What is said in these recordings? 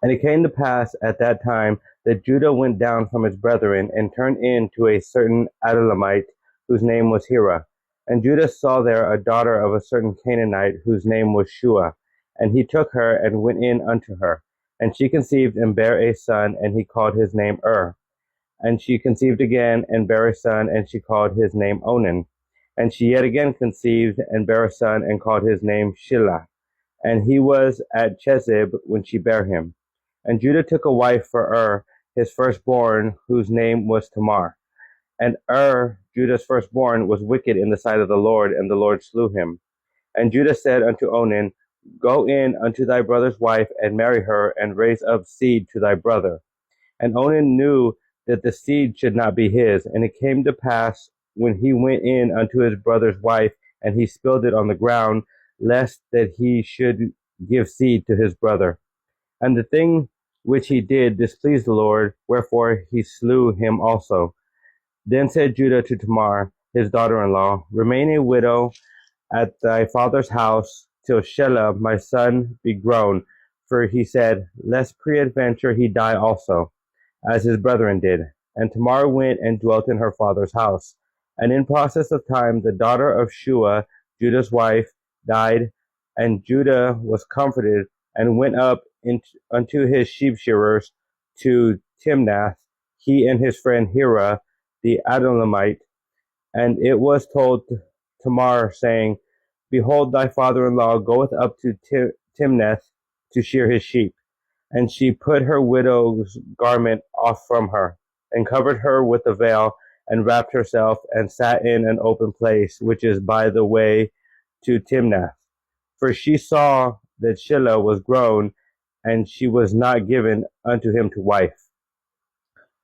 And it came to pass at that time that Judah went down from his brethren and turned in to a certain Adullamite, whose name was Hirah. And Judah saw there a daughter of a certain Canaanite, whose name was Shuah. And he took her and went in unto her. And she conceived and bare a son, and he called his name And she conceived again and bare a son, and she called his name Onan. And she yet again conceived and bare a son, and called his name Shelah. And he was at Chezib when she bare him. And Judah took a wife for his firstborn, whose name was Tamar. And Judah's firstborn, was wicked in the sight of the Lord, and the Lord slew him. And Judah said unto Onan, Go in unto thy brother's wife, and marry her, and raise up seed to thy brother. And Onan knew that the seed should not be his. And it came to pass, when he went in unto his brother's wife, and he spilled it on the ground, lest that he should give seed to his brother. And the thing which he did displeased the Lord, wherefore he slew him also. Then said Judah to Tamar, his daughter-in-law, Remain a widow at thy father's house till Shelah my son be grown. For he said, Lest peradventure he die also, as his brethren did. And Tamar went and dwelt in her father's house. And in process of time the daughter of Shuah, Judah's wife, died, and Judah was comforted, and went up unto his sheep shearers to Timnath, he and his friend Hirah the Adullamite. And it was told Tamar, saying, Behold, thy father-in-law goeth up to Timnath to shear his sheep. And she put her widow's garment off from her, and covered her with a veil, and wrapped herself, and sat in an open place, which is by the way to Timnath. For she saw that Shelah was grown, and she was not given unto him to wife.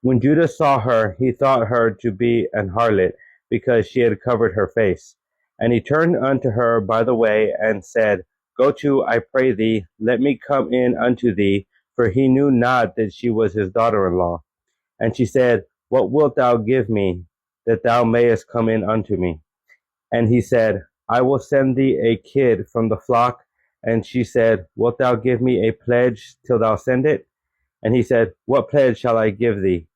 When Judah saw her, he thought her to be an harlot, because she had covered her face. And he turned unto her by the way, and said, Go to, I pray thee, let me come in unto thee, for he knew not that she was his daughter-in-law. And she said, What wilt thou give me, that thou mayest come in unto me? And he said, I will send thee a kid from the flock. And she said, Wilt thou give me a pledge till thou send it? And he said, What pledge shall I give thee?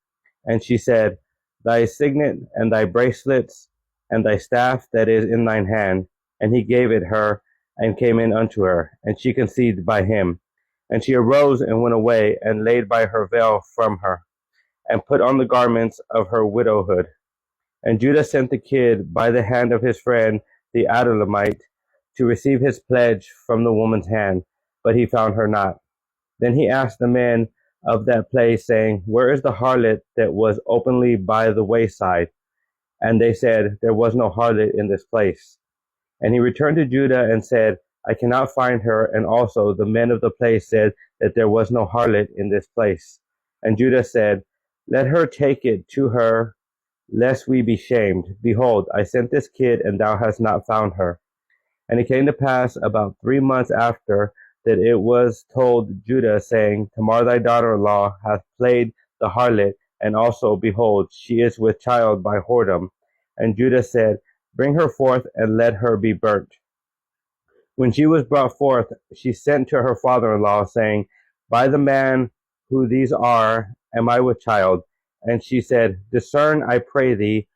And she said, Thy signet, and thy bracelets, and thy staff that is in thine hand. And he gave it her, and came in unto her, and she conceived by him. And she arose and went away, and laid by her veil from her, and put on the garments of her widowhood. And Judah sent the kid by the hand of his friend the Adullamite to receive his pledge from the woman's hand, but he found her not. Then he asked the men of that place, saying, Where is the harlot that was openly by the wayside? And they said, There was no harlot in this place. And he returned to Judah and said, I cannot find her. And also the men of the place said that there was no harlot in this place. And Judah said, Let her take it to her, lest we be shamed. Behold, I sent this kid, and thou hast not found her. And it came to pass about 3 months after that it was told Judah, saying, Tamar thy daughter-in-law hath played the harlot, and also, behold, she is with child by whoredom. And Judah said, Bring her forth, and let her be burnt. When she was brought forth, she sent to her father-in-law, saying, By the man who these are, am I with child? And she said, Discern, I pray thee,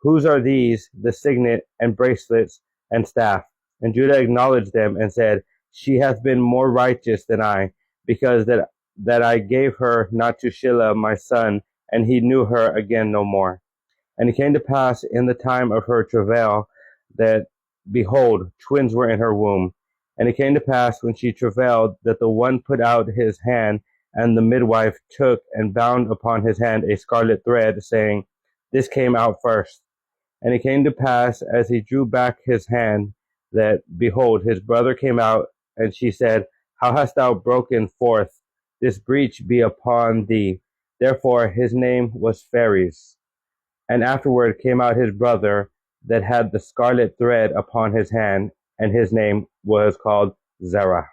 whose are these, the signet, and bracelets, and staff? And Judah acknowledged them, and said, She hath been more righteous than I, because that I gave her not to Shelah my son, and he knew her again no more. And it came to pass in the time of her travail, that, behold, twins were in her womb. And it came to pass when she travailed, that the one put out his hand, and the midwife took and bound upon his hand a scarlet thread, saying, This came out first. And it came to pass, as he drew back his hand, that, behold, his brother came out, and she said, How hast thou broken forth? This breach be upon thee. Therefore his name was Phares. And afterward came out his brother that had the scarlet thread upon his hand, and his name was called Zerah.